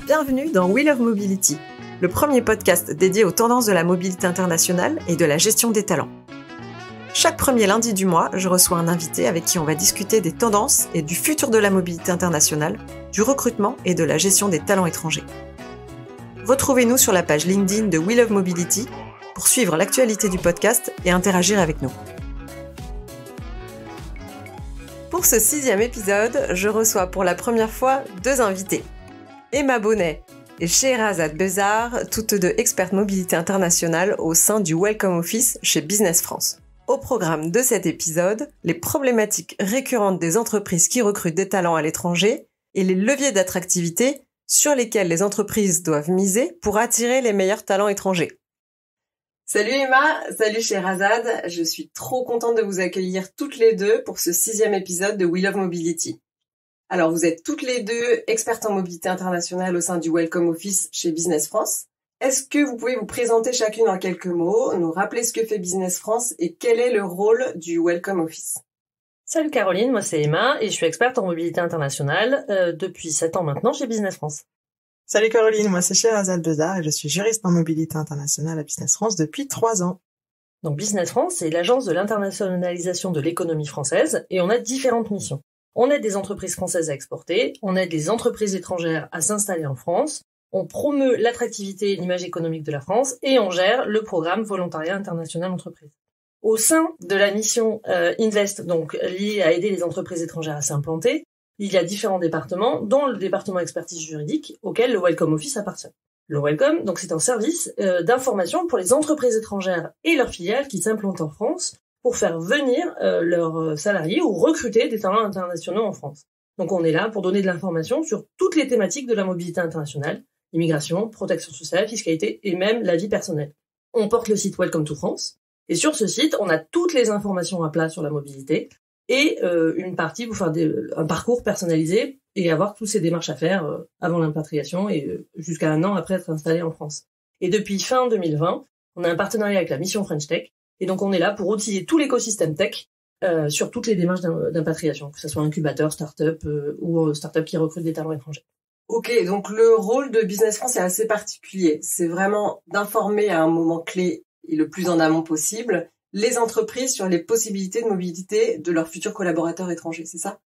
Bienvenue dans We Love Mobility, le premier podcast dédié aux tendances de la mobilité internationale et de la gestion des talents. Chaque premier lundi du mois, je reçois un invité avec qui on va discuter des tendances et du futur de la mobilité internationale, du recrutement et de la gestion des talents étrangers. Retrouvez-nous sur la page LinkedIn de We Love Mobility pour suivre l'actualité du podcast et interagir avec nous. Pour ce 6e épisode, je reçois pour la première fois deux invités. Emma Bonnet et Scheherazade Bezard, toutes deux expertes mobilité internationale au sein du Welcome Office chez Business France. Au programme de cet épisode, les problématiques récurrentes des entreprises qui recrutent des talents à l'étranger et les leviers d'attractivité sur lesquels les entreprises doivent miser pour attirer les meilleurs talents étrangers. Salut Emma, salut Scheherazade, je suis trop contente de vous accueillir toutes les deux pour ce 6e épisode de We Love Mobility. Alors vous êtes toutes les deux expertes en mobilité internationale au sein du Welcome Office chez Business France. Est-ce que vous pouvez vous présenter chacune en quelques mots, nous rappeler ce que fait Business France et quel est le rôle du Welcome Office? Salut Caroline, moi c'est Emma et je suis experte en mobilité internationale depuis 7 ans maintenant chez Business France. Salut Caroline, moi c'est Scheherazade Bezard et je suis juriste en mobilité internationale à Business France depuis 3 ans. Donc Business France, c'est l'agence de l'internationalisation de l'économie française et on a différentes missions. On aide des entreprises françaises à exporter, on aide les entreprises étrangères à s'installer en France, on promeut l'attractivité et l'image économique de la France et on gère le programme Volontariat International Entreprise. Au sein de la mission Invest, donc liée à aider les entreprises étrangères à s'implanter, il y a différents départements, dont le département expertise juridique, auquel le Welcome Office appartient. Le Welcome, donc c'est un service d'information pour les entreprises étrangères et leurs filiales qui s'implantent en France pour faire venir leurs salariés ou recruter des talents internationaux en France. Donc on est là pour donner de l'information sur toutes les thématiques de la mobilité internationale, immigration, protection sociale, fiscalité et même la vie personnelle. On porte le site Welcome to France et sur ce site, on a toutes les informations à plat sur la mobilité et une partie pour faire un parcours personnalisé et avoir toutes ces démarches à faire avant l'impatriation et jusqu'à 1 an après être installé en France. Et depuis fin 2020, on a un partenariat avec la mission French Tech et donc on est là pour outiller tout l'écosystème tech sur toutes les démarches d'impatriation, que ce soit incubateur, start-up ou start-up qui recrute des talents étrangers. Ok, donc le rôle de Business France est assez particulier. C'est vraiment d'informer à un moment clé et le plus en amont possible les entreprises sur les possibilités de mobilité de leurs futurs collaborateurs étrangers, c'est ça?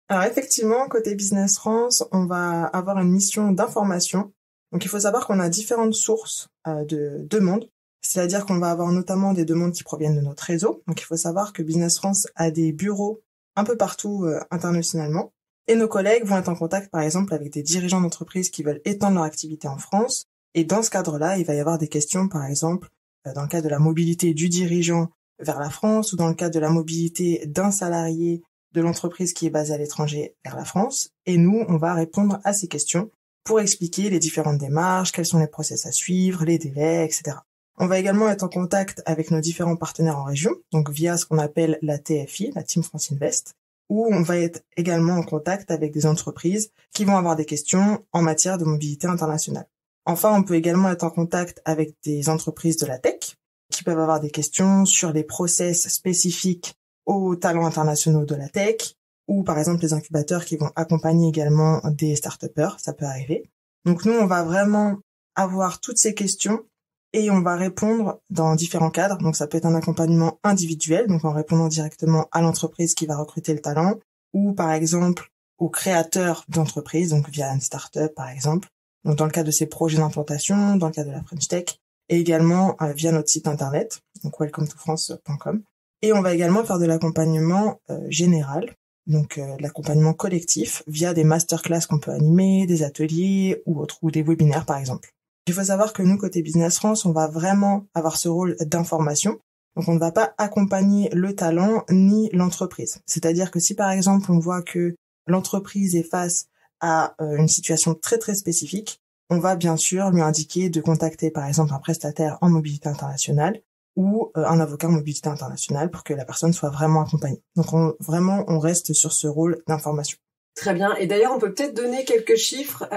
Alors effectivement, côté Business France, on va avoir une mission d'information. Donc il faut savoir qu'on a différentes sources de demandes. C'est-à-dire qu'on va avoir notamment des demandes qui proviennent de notre réseau. Donc il faut savoir que Business France a des bureaux un peu partout internationalement. Et nos collègues vont être en contact par exemple avec des dirigeants d'entreprises qui veulent étendre leur activité en France. Et dans ce cadre-là, il va y avoir des questions par exemple dans le cadre de la mobilité du dirigeant vers la France ou dans le cadre de la mobilité d'un salarié de l'entreprise qui est basée à l'étranger vers la France. Et nous, on va répondre à ces questions pour expliquer les différentes démarches, quels sont les process à suivre, les délais, etc. On va également être en contact avec nos différents partenaires en région, donc via ce qu'on appelle la TFI, la Team France Invest, où on va être également en contact avec des entreprises qui vont avoir des questions en matière de mobilité internationale. Enfin, on peut également être en contact avec des entreprises de la tech qui peuvent avoir des questions sur les process spécifiques aux talents internationaux de la tech ou par exemple les incubateurs qui vont accompagner également des start-upers, ça peut arriver. Donc nous, on va vraiment avoir toutes ces questions et on va répondre dans différents cadres. Donc ça peut être un accompagnement individuel, donc en répondant directement à l'entreprise qui va recruter le talent ou par exemple au créateur d'entreprise, donc via une start-up par exemple. Donc dans le cadre de ces projets d'implantation, dans le cadre de la French Tech, et également via notre site internet, donc welcometofrance.com. Et on va également faire de l'accompagnement général, donc l'accompagnement collectif via des masterclass qu'on peut animer, des ateliers ou autres, ou des webinaires par exemple. Il faut savoir que nous, côté Business France, on va vraiment avoir ce rôle d'information. Donc on ne va pas accompagner le talent ni l'entreprise. C'est-à-dire que si par exemple on voit que l'entreprise est face à une situation très très spécifique, on va bien sûr lui indiquer de contacter par exemple un prestataire en mobilité internationale ou un avocat en mobilité internationale pour que la personne soit vraiment accompagnée. Donc on reste sur ce rôle d'information. Très bien. Et d'ailleurs, on peut peut-être donner quelques chiffres.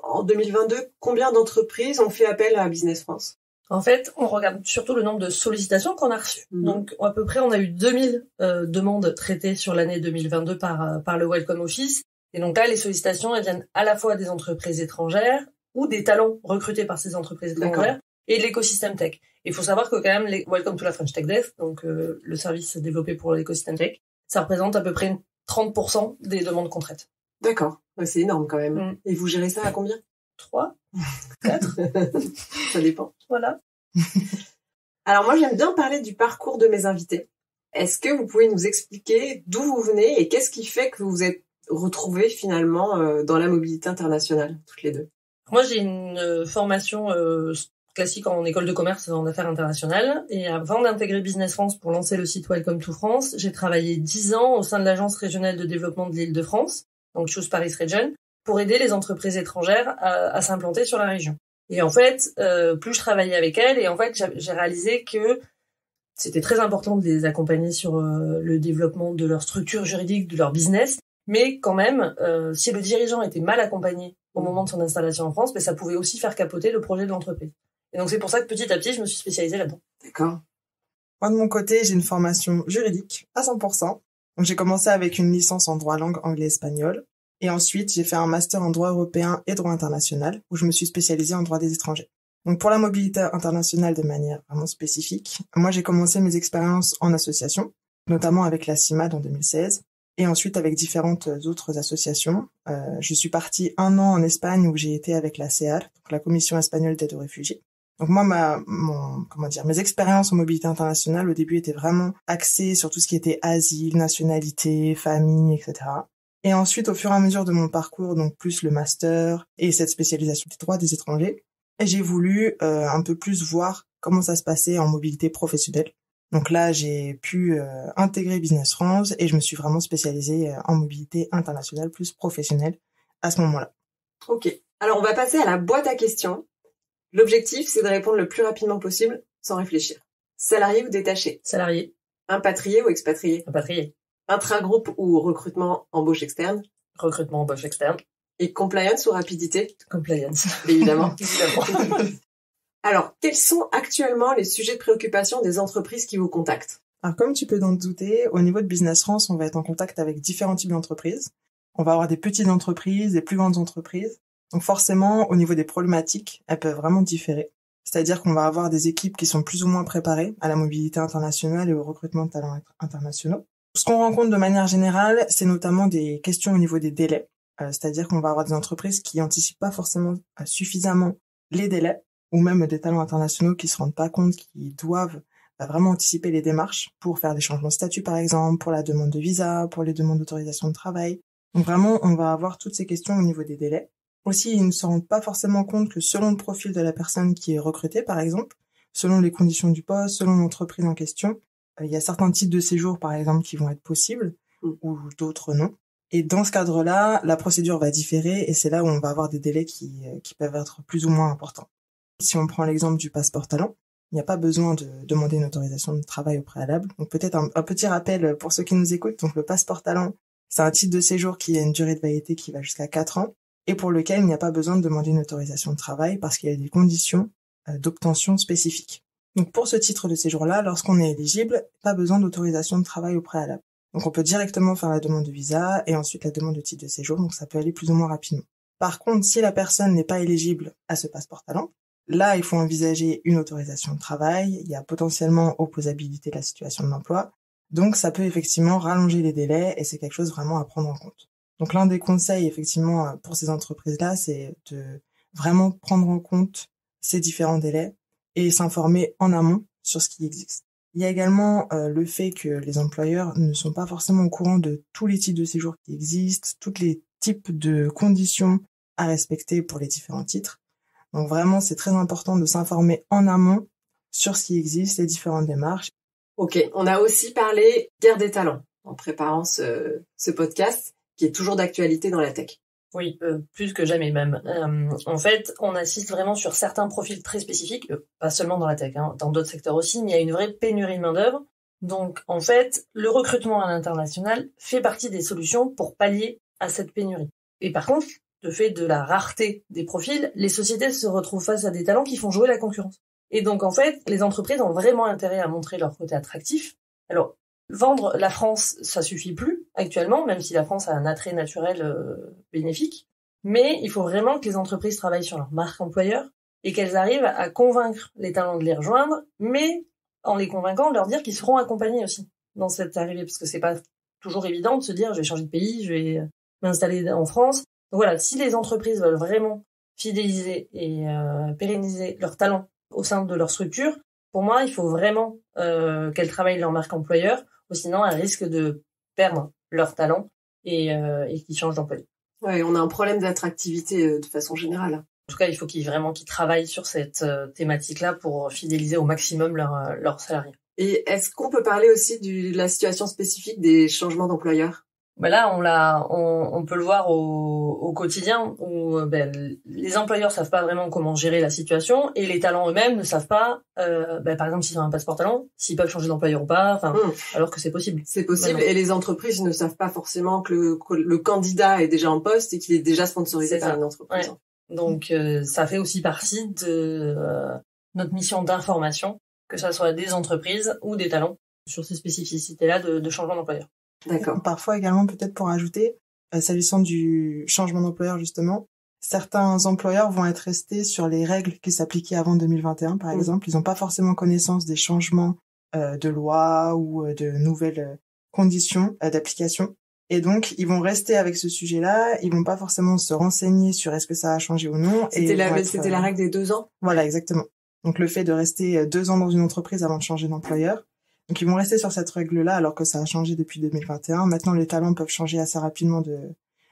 En 2022, combien d'entreprises ont fait appel à Business France? En fait, on regarde surtout le nombre de sollicitations qu'on a reçues. Donc, à peu près, on a eu 2000 demandes traitées sur l'année 2022 par le Welcome Office. Et donc là, les sollicitations, elles viennent à la fois des entreprises étrangères ou des talents recrutés par ces entreprises étrangères et de l'écosystème tech. Il faut savoir que quand même, les Welcome to la French Tech Dev, donc le service développé pour l'écosystème tech, ça représente à peu près 30% des demandes qu'on traite. D'accord. Ouais, c'est énorme quand même. Et vous gérez ça à combien? 3, 4. Ça dépend. Voilà. Alors moi, j'aime bien parler du parcours de mes invités. Est-ce que vous pouvez nous expliquer d'où vous venez et qu'est-ce qui fait que vous vous êtes retrouvés finalement dans la mobilité internationale, toutes les deux? Moi, j'ai une formation classique en école de commerce en affaires internationales. Et avant d'intégrer Business France pour lancer le site Welcome to France, j'ai travaillé 10 ans au sein de l'Agence régionale de développement de l'Île-de-France, donc Choose Paris Region, pour aider les entreprises étrangères à s'implanter sur la région. Et en fait, plus je travaillais avec elles, et en fait, j'ai réalisé que c'était très important de les accompagner sur le développement de leur structure juridique, de leur business, mais quand même, si le dirigeant était mal accompagné au moment de son installation en France, ça pouvait aussi faire capoter le projet de l'entreprise. Et donc c'est pour ça que petit à petit, je me suis spécialisée là-dedans. D'accord. Moi, de mon côté, j'ai une formation juridique à 100%. Donc j'ai commencé avec une licence en droit langue anglais-espagnol. Et ensuite, j'ai fait un master en droit européen et droit international, où je me suis spécialisée en droit des étrangers. Donc pour la mobilité internationale de manière vraiment spécifique, moi j'ai commencé mes expériences en association, notamment avec la CIMAD en 2016, et ensuite avec différentes autres associations. Je suis partie 1 an en Espagne où j'ai été avec la CEAR, donc la Commission espagnole d'aide aux réfugiés. Donc moi, mes expériences en mobilité internationale au début étaient vraiment axées sur tout ce qui était asile, nationalité, famille, etc. Et ensuite, au fur et à mesure de mon parcours, donc plus le master et cette spécialisation du droit des étrangers, j'ai voulu un peu plus voir comment ça se passait en mobilité professionnelle. Donc là, j'ai pu intégrer Business France et je me suis vraiment spécialisée en mobilité internationale plus professionnelle à ce moment-là. Ok. Alors, on va passer à la boîte à questions. L'objectif, c'est de répondre le plus rapidement possible sans réfléchir. Salarié ou détaché? Salarié. Impatrié ou expatrié? Impatrié. Intragroupe ou recrutement embauche externe? Recrutement embauche externe. Et compliance ou rapidité? Compliance. Évidemment. Alors, quels sont actuellement les sujets de préoccupation des entreprises qui vous contactent? Alors, comme tu peux t'en douter, au niveau de Business France, on va être en contact avec différents types d'entreprises. On va avoir des petites entreprises, des plus grandes entreprises. Donc forcément, au niveau des problématiques, elles peuvent vraiment différer. C'est-à-dire qu'on va avoir des équipes qui sont plus ou moins préparées à la mobilité internationale et au recrutement de talents internationaux. Ce qu'on rencontre de manière générale, c'est notamment des questions au niveau des délais. C'est-à-dire qu'on va avoir des entreprises qui anticipent pas forcément suffisamment les délais, ou même des talents internationaux qui se rendent pas compte qu'ils doivent vraiment anticiper les démarches pour faire des changements de statut par exemple, pour la demande de visa, pour les demandes d'autorisation de travail. Donc vraiment, on va avoir toutes ces questions au niveau des délais. Aussi, ils ne se rendent pas forcément compte que selon le profil de la personne qui est recrutée, par exemple, selon les conditions du poste, selon l'entreprise en question, il y a certains types de séjours, par exemple, qui vont être possibles ou d'autres non. Et dans ce cadre-là, la procédure va différer et c'est là où on va avoir des délais qui peuvent être plus ou moins importants. Si on prend l'exemple du passeport talent, il n'y a pas besoin de demander une autorisation de travail au préalable. Donc peut-être un petit rappel pour ceux qui nous écoutent. Donc le passeport talent, c'est un titre de séjour qui a une durée de validité qui va jusqu'à 4 ans. Et pour lequel il n'y a pas besoin de demander une autorisation de travail parce qu'il y a des conditions d'obtention spécifiques. Donc pour ce titre de séjour-là, lorsqu'on est éligible, pas besoin d'autorisation de travail au préalable. Donc on peut directement faire la demande de visa et ensuite la demande de titre de séjour, donc ça peut aller plus ou moins rapidement. Par contre, si la personne n'est pas éligible à ce passeport talent, là il faut envisager une autorisation de travail, il y a potentiellement opposabilité de la situation de l'emploi, donc ça peut effectivement rallonger les délais et c'est quelque chose vraiment à prendre en compte. Donc l'un des conseils effectivement pour ces entreprises-là, c'est de vraiment prendre en compte ces différents délais et s'informer en amont sur ce qui existe. Il y a également le fait que les employeurs ne sont pas forcément au courant de tous les types de séjours qui existent, tous les types de conditions à respecter pour les différents titres. Donc vraiment, c'est très important de s'informer en amont sur ce qui existe, les différentes démarches. Ok, on a aussi parlé guerre des talents en préparant ce podcast, qui est toujours d'actualité dans la tech. Oui, plus que jamais même. En fait, on assiste vraiment sur certains profils très spécifiques, pas seulement dans la tech, dans d'autres secteurs aussi, mais il y a une vraie pénurie de main-d'œuvre. Donc, en fait, le recrutement à l'international fait partie des solutions pour pallier à cette pénurie. Et par contre, de fait de la rareté des profils, les sociétés se retrouvent face à des talents qui font jouer la concurrence. Et donc, en fait, les entreprises ont vraiment intérêt à montrer leur côté attractif. Alors, vendre la France, ça suffit plus actuellement, même si la France a un attrait naturel bénéfique. Mais il faut vraiment que les entreprises travaillent sur leur marque employeur et qu'elles arrivent à convaincre les talents de les rejoindre, mais en les convainquant, leur dire qu'ils seront accompagnés aussi dans cette arrivée, parce que c'est pas toujours évident de se dire je vais changer de pays, je vais m'installer en France. Donc voilà, si les entreprises veulent vraiment fidéliser et pérenniser leurs talents au sein de leur structure, pour moi, il faut vraiment qu'elles travaillent leur marque employeur, ou sinon elles risquent de perdre leurs talents et qu'ils changent d'employeur. Ouais, on a un problème d'attractivité de façon générale. En tout cas, il faut qu'ils travaillent sur cette thématique-là pour fidéliser au maximum leurs salariés. Et est-ce qu'on peut parler aussi de la situation spécifique des changements d'employeur? Ben là, on peut le voir au quotidien où les employeurs savent pas vraiment comment gérer la situation et les talents eux-mêmes ne savent pas, par exemple, s'ils ont un passeport talent, s'ils peuvent changer d'employeur ou pas, alors que c'est possible. C'est possible et les entreprises ne savent pas forcément que le candidat est déjà en poste et qu'il est déjà sponsorisé par une entreprise. Ouais. Donc, ça fait aussi partie de notre mission d'information, que ça soit des entreprises ou des talents, sur ces spécificités-là de changement d'employeur. D'accord. Parfois également, peut-être pour ajouter, s'agissant du changement d'employeur justement, certains employeurs vont être restés sur les règles qui s'appliquaient avant 2021, par exemple. Ils n'ont pas forcément connaissance des changements de loi ou de nouvelles conditions d'application. Et donc, ils vont rester avec ce sujet-là. Ils vont pas forcément se renseigner sur est-ce que ça a changé ou non. C'était la règle des 2 ans. Voilà, exactement. Donc, le fait de rester 2 ans dans une entreprise avant de changer d'employeur. Donc, ils vont rester sur cette règle-là alors que ça a changé depuis 2021. Maintenant, les talents peuvent changer assez rapidement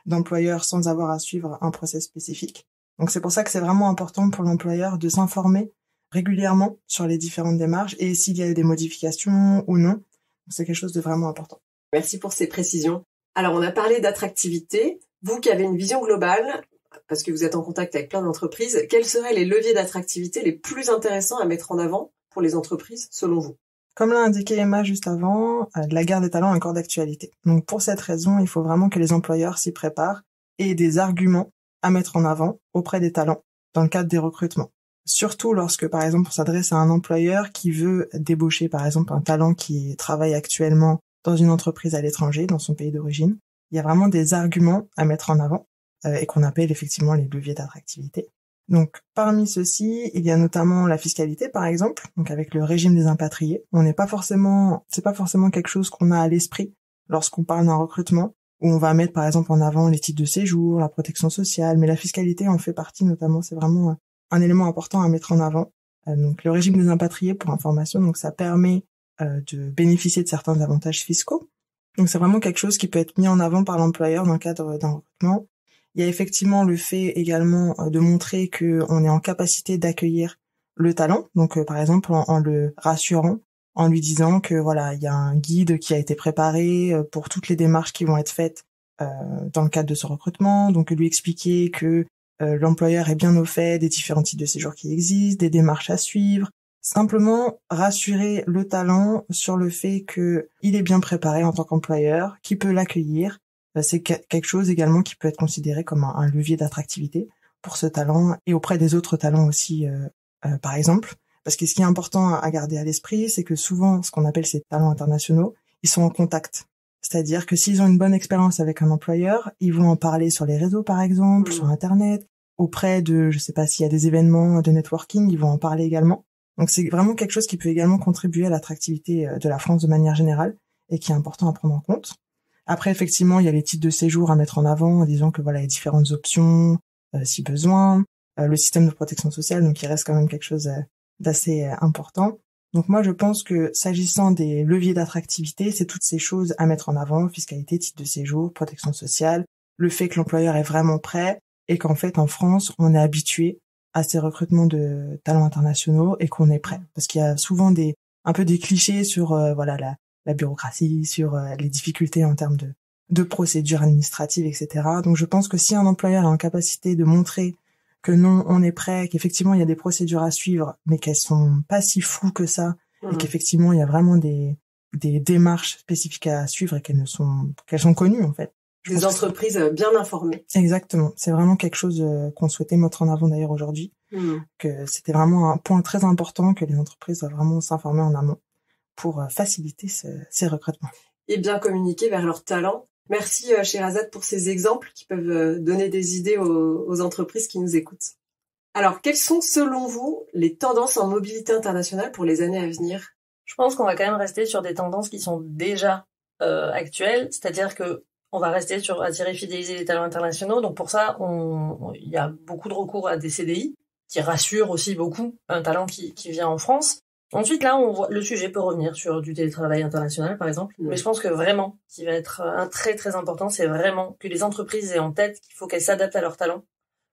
d'employeur sans avoir à suivre un process spécifique. Donc, c'est pour ça que c'est vraiment important pour l'employeur de s'informer régulièrement sur les différentes démarches et s'il y a des modifications ou non. C'est quelque chose de vraiment important. Merci pour ces précisions. Alors, on a parlé d'attractivité. Vous qui avez une vision globale, parce que vous êtes en contact avec plein d'entreprises, quels seraient les leviers d'attractivité les plus intéressants à mettre en avant pour les entreprises, selon vous? Comme l'a indiqué Emma juste avant, la guerre des talents est encore d'actualité. Donc pour cette raison, il faut vraiment que les employeurs s'y préparent et aient des arguments à mettre en avant auprès des talents dans le cadre des recrutements. Surtout lorsque, par exemple, on s'adresse à un employeur qui veut débaucher, par exemple, un talent qui travaille actuellement dans une entreprise à l'étranger, dans son pays d'origine. Il y a vraiment des arguments à mettre en avant et qu'on appelle effectivement les leviers d'attractivité. Donc, parmi ceux-ci, il y a notamment la fiscalité, par exemple, donc avec le régime des impatriés. C'est pas forcément quelque chose qu'on a à l'esprit lorsqu'on parle d'un recrutement, où on va mettre, par exemple, en avant les titres de séjour, la protection sociale, mais la fiscalité en fait partie notamment, c'est vraiment un élément important à mettre en avant. Donc, le régime des impatriés, pour information, donc ça permet de bénéficier de certains avantages fiscaux. Donc, c'est vraiment quelque chose qui peut être mis en avant par l'employeur dans le cadre d'un recrutement. Il y a effectivement le fait également de montrer qu'on est en capacité d'accueillir le talent. Donc, par exemple, en le rassurant, en lui disant que voilà, il y a un guide qui a été préparé pour toutes les démarches qui vont être faites dans le cadre de ce recrutement. Donc, lui expliquer que l'employeur est bien au fait des différents types de séjours qui existent, des démarches à suivre. Simplement rassurer le talent sur le fait qu'il est bien préparé en tant qu'employeur, qu'il peut l'accueillir. C'est quelque chose également qui peut être considéré comme un levier d'attractivité pour ce talent et auprès des autres talents aussi, par exemple. Parce que ce qui est important à garder à l'esprit, c'est que souvent, ce qu'on appelle ces talents internationaux, ils sont en contact. C'est-à-dire que s'ils ont une bonne expérience avec un employeur, ils vont en parler sur les réseaux, par exemple, sur Internet, auprès de, je sais pas s'il y a des événements de networking, ils vont en parler également. Donc c'est vraiment quelque chose qui peut également contribuer à l'attractivité de la France de manière générale et qui est important à prendre en compte. Après, effectivement, il y a les titres de séjour à mettre en avant en disant que voilà, il y a différentes options, si besoin. Le système de protection sociale, donc il reste quand même quelque chose d'assez important. Donc moi, je pense que s'agissant des leviers d'attractivité, c'est toutes ces choses à mettre en avant, fiscalité, titre de séjour, protection sociale, le fait que l'employeur est vraiment prêt et qu'en fait, en France, on est habitué à ces recrutements de talents internationaux et qu'on est prêt. Parce qu'il y a souvent un peu des clichés sur la bureaucratie, sur les difficultés en termes de procédures administratives, etc. Donc je pense que si un employeur est en capacité de montrer que non, on est prêt, qu'effectivement il y a des procédures à suivre, mais qu'elles sont pas si floues que ça, et qu'effectivement il y a vraiment des démarches spécifiques à suivre et qu'elles sont connues en fait. Des entreprises bien informées. Exactement. C'est vraiment quelque chose qu'on souhaitait mettre en avant d'ailleurs aujourd'hui. Que c'était vraiment un point très important que les entreprises doivent vraiment s'informer en amont pour faciliter ces recrutements. Et bien communiquer vers leurs talents. Merci Sherazade pour ces exemples qui peuvent donner des idées aux entreprises qui nous écoutent. Alors, quelles sont selon vous les tendances en mobilité internationale pour les années à venir ? Je pense qu'on va quand même rester sur des tendances qui sont déjà actuelles, c'est-à-dire que on va rester sur attirer et fidéliser les talents internationaux. Donc pour ça, il y a beaucoup de recours à des CDI qui rassurent aussi beaucoup un talent qui vient en France. Ensuite, là, on voit le sujet peut revenir sur du télétravail international, par exemple. Mais je pense que vraiment, ce qui va être un très très important, c'est vraiment que les entreprises aient en tête qu'il faut qu'elles s'adaptent à leurs talents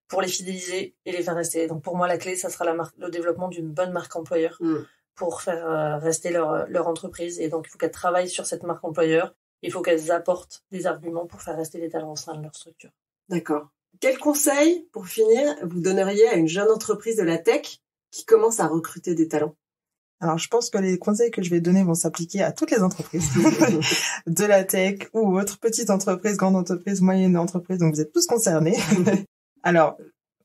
pour les fidéliser et les faire rester. Donc pour moi, la clé, ça sera le développement d'une bonne marque employeur pour faire rester leur entreprise. Et donc, il faut qu'elles travaillent sur cette marque employeur. Il faut qu'elles apportent des arguments pour faire rester les talents au sein de leur structure. D'accord. Quel conseil, pour finir, vous donneriez à une jeune entreprise de la tech qui commence à recruter des talents ? Alors, je pense que les conseils que je vais donner vont s'appliquer à toutes les entreprises de la tech ou autres petites entreprises, grandes entreprises, moyennes entreprises. Donc, vous êtes tous concernés. Alors,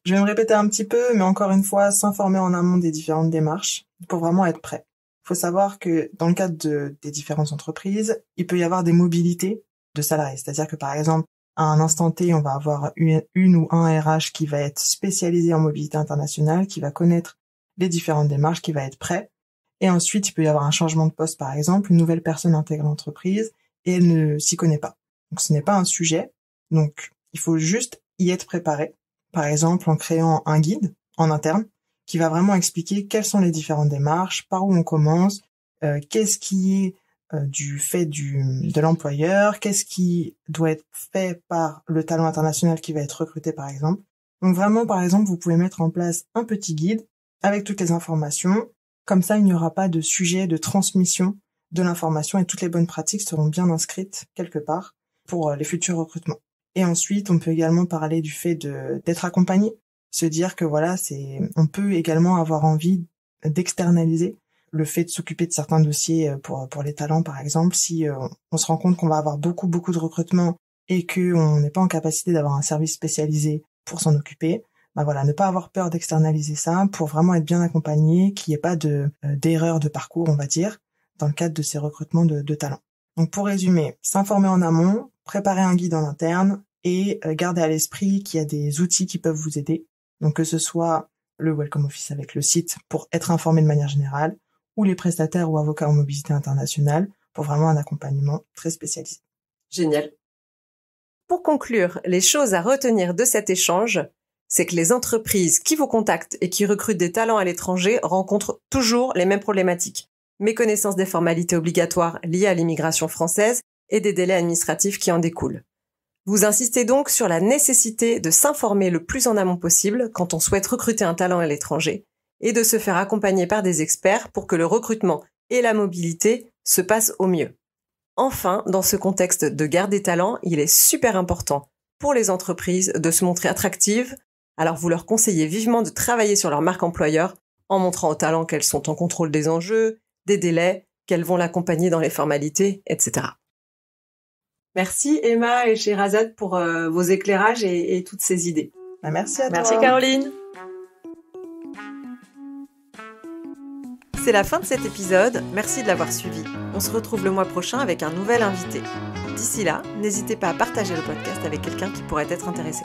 je vais me répéter un petit peu, mais encore une fois, s'informer en amont des différentes démarches pour vraiment être prêt. Il faut savoir que dans le cadre des différentes entreprises, il peut y avoir des mobilités de salariés. C'est-à-dire que par exemple, à un instant T, on va avoir une ou un RH qui va être spécialisé en mobilité internationale, qui va connaître les différentes démarches, qui va être prêt. Et ensuite, il peut y avoir un changement de poste, par exemple, une nouvelle personne intègre l'entreprise et elle ne s'y connaît pas. Donc ce n'est pas un sujet. Donc il faut juste y être préparé. Par exemple, en créant un guide en interne qui va vraiment expliquer quelles sont les différentes démarches, par où on commence, qu'est-ce qui est du fait de l'employeur, qu'est-ce qui doit être fait par le talent international qui va être recruté, par exemple. Donc vraiment, par exemple, vous pouvez mettre en place un petit guide avec toutes les informations. Comme ça, il n'y aura pas de sujet de transmission de l'information et toutes les bonnes pratiques seront bien inscrites quelque part pour les futurs recrutements. Et ensuite, on peut également parler du fait d'être accompagné, se dire que voilà, on peut également avoir envie d'externaliser le fait de s'occuper de certains dossiers pour les talents, par exemple, si on se rend compte qu'on va avoir beaucoup de recrutements et que on n'est pas en capacité d'avoir un service spécialisé pour s'en occuper. Bah voilà, ne pas avoir peur d'externaliser ça pour vraiment être bien accompagné, qu'il n'y ait pas d'erreur de parcours, on va dire, dans le cadre de ces recrutements de talents. Donc pour résumer, s'informer en amont, préparer un guide en interne et garder à l'esprit qu'il y a des outils qui peuvent vous aider. Donc que ce soit le Welcome Office avec le site pour être informé de manière générale ou les prestataires ou avocats en mobilité internationale pour vraiment un accompagnement très spécialisé. Génial. Pour conclure, les choses à retenir de cet échange, c'est que les entreprises qui vous contactent et qui recrutent des talents à l'étranger rencontrent toujours les mêmes problématiques. Méconnaissance des formalités obligatoires liées à l'immigration française et des délais administratifs qui en découlent. Vous insistez donc sur la nécessité de s'informer le plus en amont possible quand on souhaite recruter un talent à l'étranger et de se faire accompagner par des experts pour que le recrutement et la mobilité se passent au mieux. Enfin, dans ce contexte de guerre des talents, il est super important pour les entreprises de se montrer attractives. Alors vous leur conseillez vivement de travailler sur leur marque employeur en montrant aux talents qu'elles sont en contrôle des enjeux, des délais, qu'elles vont l'accompagner dans les formalités, etc. Merci Emma et Sherazade pour vos éclairages et toutes ces idées. Merci à toi. Merci Caroline. C'est la fin de cet épisode, merci de l'avoir suivi. On se retrouve le mois prochain avec un nouvel invité. D'ici là, n'hésitez pas à partager le podcast avec quelqu'un qui pourrait être intéressé.